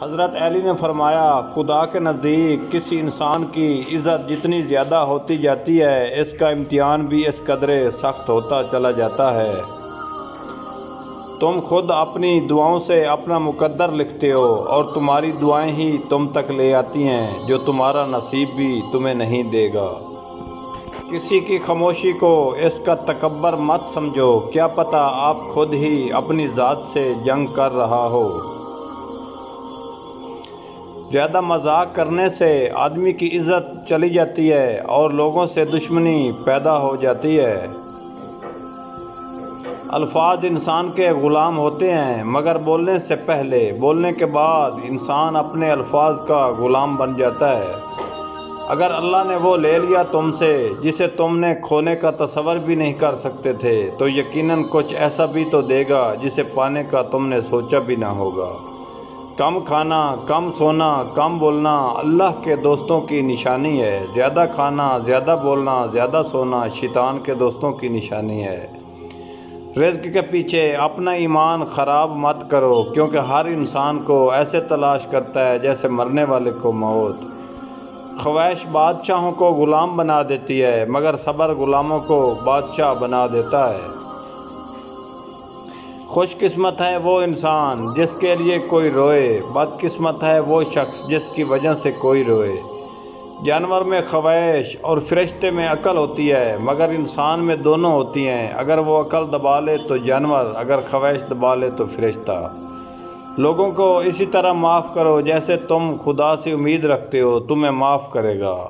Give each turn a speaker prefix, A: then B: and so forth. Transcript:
A: حضرت علی نے فرمایا، خدا کے نزدیک کسی انسان کی عزت جتنی زیادہ ہوتی جاتی ہے، اس کا امتحان بھی اس قدر سخت ہوتا چلا جاتا ہے۔ تم خود اپنی دعاؤں سے اپنا مقدر لکھتے ہو، اور تمہاری دعائیں ہی تم تک لے آتی ہیں جو تمہارا نصیب بھی تمہیں نہیں دے گا۔ کسی کی خاموشی کو اس کا تکبر مت سمجھو، کیا پتہ آپ خود ہی اپنی ذات سے جنگ کر رہا ہو۔ زیادہ مذاق کرنے سے آدمی کی عزت چلی جاتی ہے اور لوگوں سے دشمنی پیدا ہو جاتی ہے۔ الفاظ انسان کے غلام ہوتے ہیں، مگر بولنے سے پہلے، بولنے کے بعد انسان اپنے الفاظ کا غلام بن جاتا ہے۔ اگر اللہ نے وہ لے لیا تم سے جسے تم نے کھونے کا تصور بھی نہیں کر سکتے تھے، تو یقیناً کچھ ایسا بھی تو دے گا جسے پانے کا تم نے سوچا بھی نہ ہوگا۔ کم کھانا، کم سونا، کم بولنا اللہ کے دوستوں کی نشانی ہے۔ زیادہ کھانا، زیادہ بولنا، زیادہ سونا شیطان کے دوستوں کی نشانی ہے۔ رزق کے پیچھے اپنا ایمان خراب مت کرو، کیونکہ ہر انسان کو ایسے تلاش کرتا ہے جیسے مرنے والے کو موت۔ خواہش بادشاہوں کو غلام بنا دیتی ہے، مگر صبر غلاموں کو بادشاہ بنا دیتا ہے۔ خوش قسمت ہے وہ انسان جس کے لیے کوئی روئے، بد قسمت ہے وہ شخص جس کی وجہ سے کوئی روئے۔ جانور میں خواہش اور فرشتے میں عقل ہوتی ہے، مگر انسان میں دونوں ہوتی ہیں۔ اگر وہ عقل دبا لے تو جانور، اگر خواہش دبا لے تو فرشتہ۔ لوگوں کو اسی طرح معاف کرو جیسے تم خدا سے امید رکھتے ہو تمہیں معاف کرے گا۔